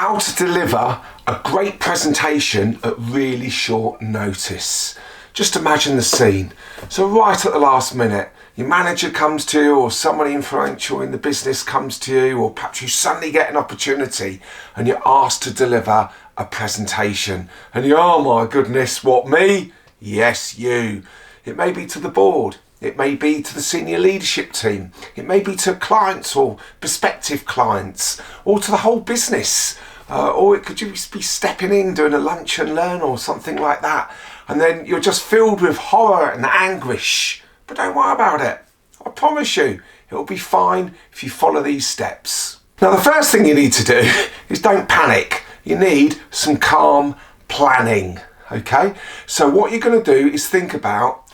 how to deliver a great presentation at really short notice. Just imagine the scene. So right at the last minute, your manager comes to you, or someone influential in the business comes to you, or perhaps you suddenly get an opportunity and you're asked to deliver a presentation. And you're, oh my goodness, what, me? Yes, you. It may be to the board. It may be to the senior leadership team. It may be to clients or prospective clients, or to the whole business. Or it could just be stepping in, doing a lunch and learn or something like that. And then you're just filled with horror and anguish. But don't worry about it. I promise you, it'll be fine if you follow these steps. Now, the first thing you need to do is don't panic. You need some calm planning, okay? So what you're going to do is think about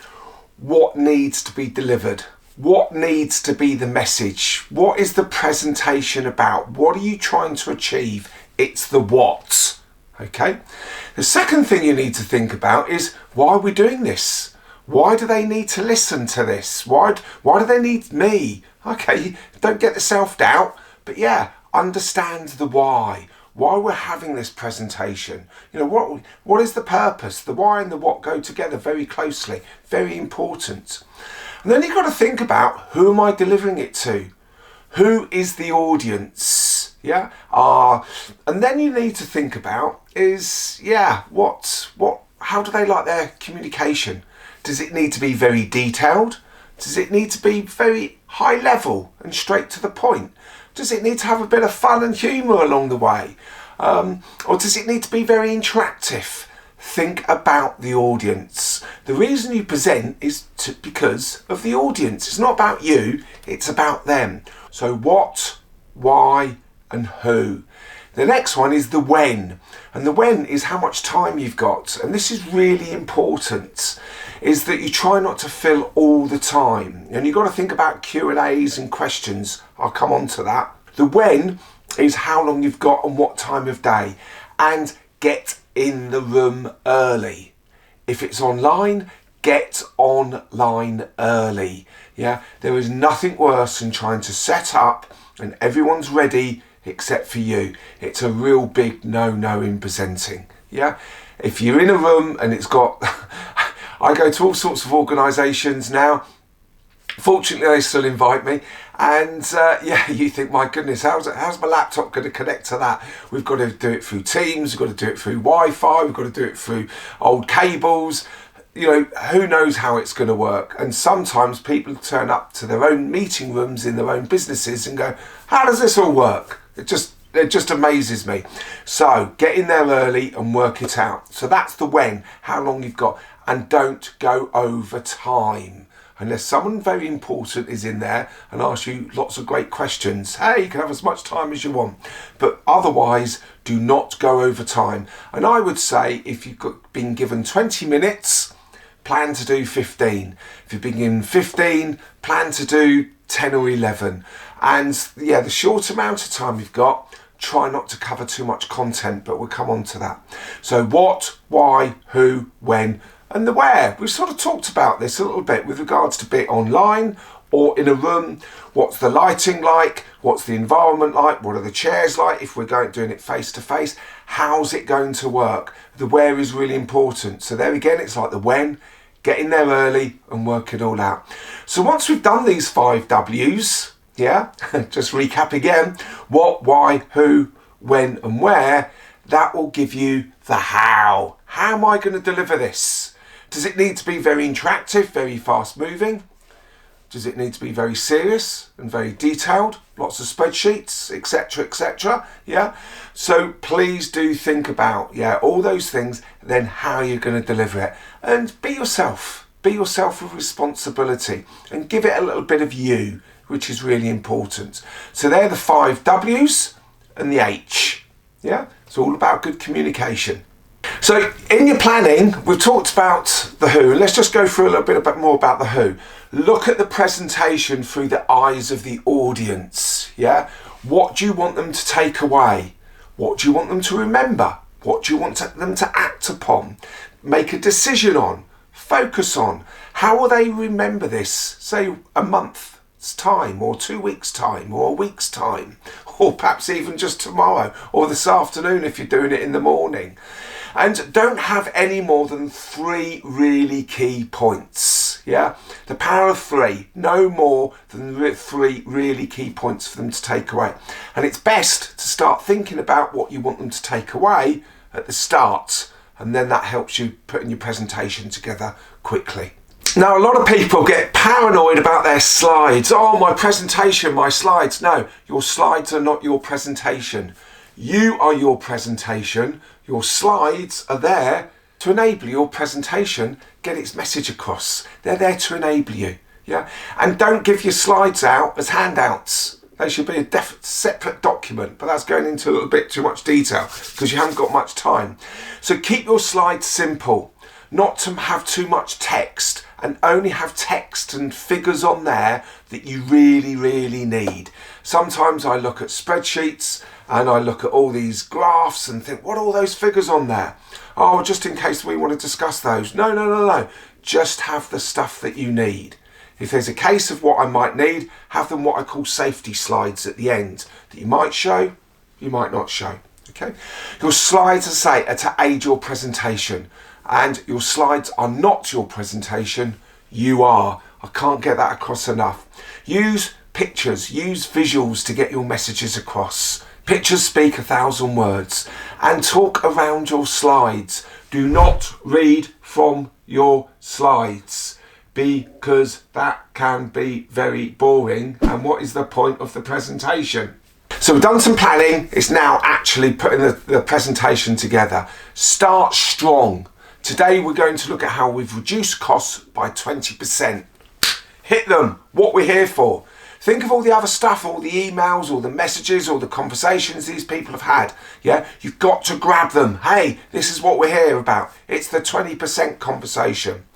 what needs to be delivered. What needs to be the message? What is the presentation about? What are you trying to achieve? It's the what, okay? The second thing you need to think about is, why are we doing this? Why do they need to listen to this? Why do they need me? Okay, don't get the self-doubt, but yeah, understand the why. Why we're having this presentation. You know, what is the purpose? The why and the what go together very closely, very important. And then you've got to think about, who am I delivering it to? Who is the audience? Yeah. And then you need to think about is, yeah, how do they like their communication? Does it need to be very detailed? Does it need to be very high level and straight to the point? Does it need to have a bit of fun and humour along the way? Or does it need to be very interactive? Think about the audience. The reason you present is because of the audience. It's not about you, it's about them. So what, why, and who. The next one is the when. And the when is how much time you've got. And this is really important, is that you try not to fill all the time. And you've got to think about Q&As and questions. I'll come on to that. The when is how long you've got and what time of day. And get in the room early. If it's online, get online early. Yeah, there is nothing worse than trying to set up and everyone's ready except for you. It's a real big no-no in presenting. Yeah, if you're in a room and it's got, I go to all sorts of organisations now. Fortunately, they still invite me, and yeah, you think, my goodness, how's my laptop going to connect to that? We've got to do it through Teams, we've got to do it through Wi-Fi, we've got to do it through old cables. You know, who knows how it's going to work? And sometimes people turn up to their own meeting rooms in their own businesses and go, how does this all work? It just amazes me. So get in there early and work it out. So that's the when, how long you've got, and don't go over time. Unless someone very important is in there and asks you lots of great questions. Hey, you can have as much time as you want. But otherwise, do not go over time. And I would say, if you've been given 20 minutes, plan to do 15. If you've been given 15, plan to do 10 or 11. And yeah, the short amount of time you've got, try not to cover too much content, but we'll come on to that. So what, why, who, when, and the where. We've sort of talked about this a little bit with regards to be it online or in a room. What's the lighting like? What's the environment like? What are the chairs like if we're doing it face to face? How's it going to work? The where is really important. So there again, it's like the when. Get in there early and work it all out. So once we've done these 5 W's, yeah, just recap again, what, why, who, when, and where, that will give you the how. How am I going to deliver this? Does it need to be very interactive, very fast moving? Does it need to be very serious and very detailed? Lots of spreadsheets, etc., etc. Yeah. So please do think about, yeah, all those things, then how you're going to deliver it. And be yourself. Be yourself with responsibility and give it a little bit of you, which is really important. So they're the 5 W's and the H. Yeah. It's all about good communication. So in your planning, we've talked about the who. Let's just go through a little bit more about the who. Look at the presentation through the eyes of the audience. Yeah. What do you want them to take away? What do you want them to remember? What do you want them to act upon? Make a decision on? Focus on? How will they remember this, say, a month's time, or 2 weeks' time, or a week's time, or perhaps even just tomorrow or this afternoon if you're doing it in the morning. And don't have any more than 3 really key points. Yeah, the power of 3, no more than 3 really key points for them to take away. And it's best to start thinking about what you want them to take away at the start, and then that helps you putting your presentation together quickly. Now, a lot of people get paranoid about their slides. Oh, my presentation, my slides. No, your slides are not your presentation. You are your presentation. Your slides are there to enable your presentation get its message across. They're there to enable you. Yeah, and don't give your slides out as handouts. They should be a separate document, but that's going into a little bit too much detail because you haven't got much time. So keep your slides simple, not to have too much text, and only have text and figures on there that you really, really need. Sometimes I look at spreadsheets and I look at all these graphs and think, what are all those figures on there? Oh, just in case we want to discuss those. No. Just have the stuff that you need. If there's a case of what I might need, have them what I call safety slides at the end that you might show, you might not show. Okay. Your slides, as I say, are to aid your presentation, and your slides are not your presentation. You are. I can't get that across enough. Use pictures, use visuals to get your messages across. Pictures speak 1,000 words, and talk around your slides. Do not read from your slides, because that can be very boring. And what is the point of the presentation? So we've done some planning. It's now actually putting the presentation together. Start strong. Today we're going to look at how we've reduced costs by 20%. Hit them, what we're here for. Think of all the other stuff, all the emails, all the messages, all the conversations these people have had. Yeah, you've got to grab them. Hey, this is what we're here about. It's the 20% conversation.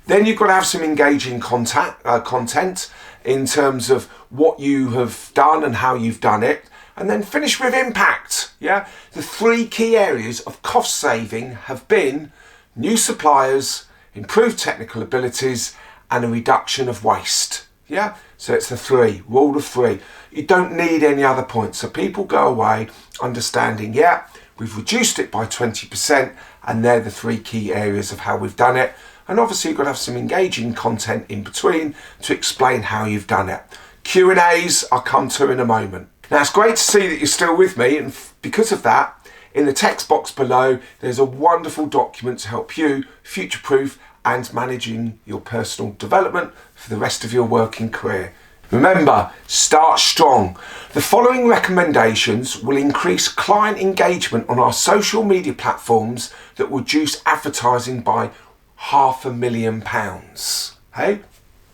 Then you've got to have some engaging content in terms of what you have done and how you've done it. And then finish with impact. Yeah, the 3 key areas of cost saving have been new suppliers, improved technical abilities, and a reduction of waste. Yeah, so it's the 3, rule of 3. You don't need any other points. So people go away understanding, yeah, we've reduced it by 20%, and they're the 3 key areas of how we've done it. And obviously you've got to have some engaging content in between to explain how you've done it. Q&As I'll come to in a moment. Now, it's great to see that you're still with me, and because of that, in the text box below, there's a wonderful document to help you future-proof and managing your personal development for the rest of your working career. Remember, start strong. The following recommendations will increase client engagement on our social media platforms that will reduce advertising by £500,000. Hey,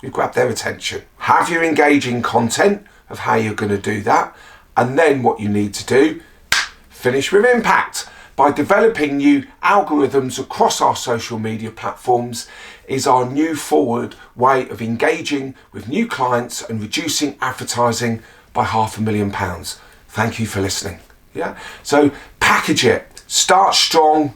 you grab their attention. Have your engaging content of how you're going to do that, and then what you need to do, finish with impact. By developing new algorithms across our social media platforms is our new forward way of engaging with new clients and reducing advertising by £500,000. Thank you for listening. Yeah, so package it, start strong,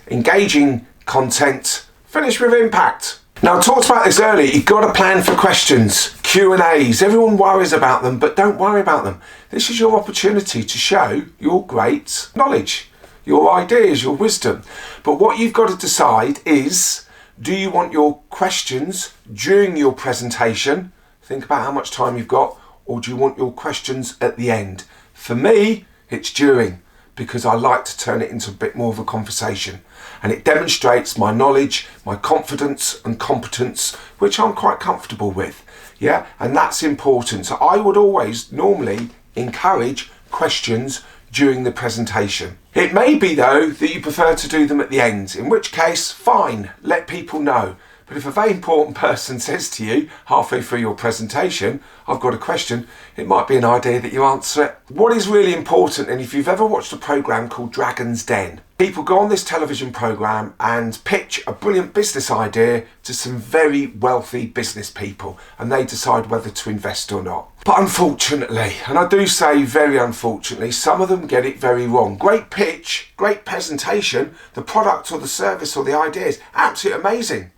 engaging content, finish with impact. Now, I talked about this earlier. You've got to plan for questions, Q&As. Everyone worries about them, but don't worry about them. This is your opportunity to show your great knowledge, your ideas, your wisdom. But what you've got to decide is, do you want your questions during your presentation? Think about how much time you've got. Or do you want your questions at the end? For me, it's during, because I like to turn it into a bit more of a conversation. And it demonstrates my knowledge, my confidence and competence, which I'm quite comfortable with. Yeah, and that's important. So I would always normally encourage questions during the presentation. It may be though that you prefer to do them at the end, in which case, fine, let people know. But if a very important person says to you halfway through your presentation, I've got a question, it might be an idea that you answer it. What is really important, and if you've ever watched a programme called Dragon's Den, people go on this television programme and pitch a brilliant business idea to some very wealthy business people, and they decide whether to invest or not. But unfortunately, and I do say very unfortunately, some of them get it very wrong. Great pitch, great presentation, the product or the service or the idea is absolutely amazing,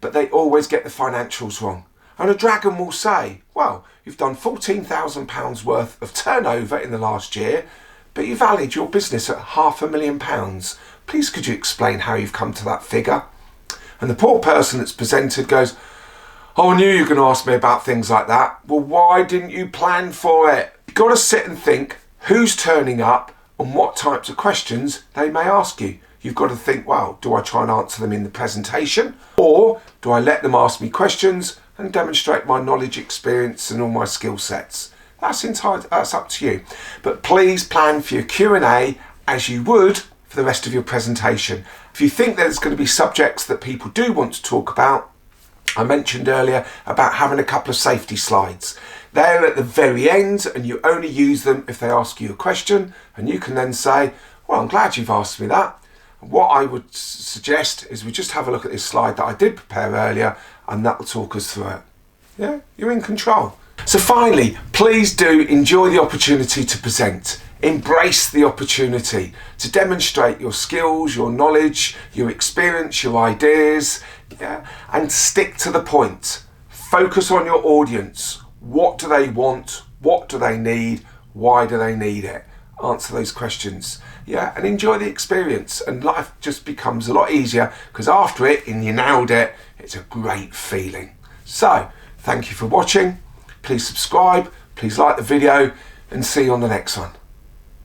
but they always get the financials wrong. And a dragon will say, well, you've done £14,000 worth of turnover in the last year, but you valued your business at £500,000. Please could you explain how you've come to that figure? And the poor person that's presented goes, oh, I knew you were going to ask me about things like that. Well, why didn't you plan for it? You've got to sit and think who's turning up and what types of questions they may ask you. You've got to think, well, do I try and answer them in the presentation, or do I let them ask me questions and demonstrate my knowledge, experience and all my skill sets? That's up to you. But please plan for your Q&A as you would for the rest of your presentation. If you think there's going to be subjects that people do want to talk about, I mentioned earlier about having a couple of safety slides. They're at the very end and you only use them if they ask you a question, and you can then say, well, I'm glad you've asked me that. What I would suggest is we just have a look at this slide that I did prepare earlier, and that will talk us through it. Yeah, you're in control. So finally, please do enjoy the opportunity to present. Embrace the opportunity to demonstrate your skills, your knowledge, your experience, your ideas, and stick to the point. Focus on your audience. What do they want? What do they need? Why do they need it? Answer those questions, and enjoy the experience, and life just becomes a lot easier because after it, and you nailed it, it's a great feeling. So thank you for watching. Please subscribe, please like the video, and see you on the next one.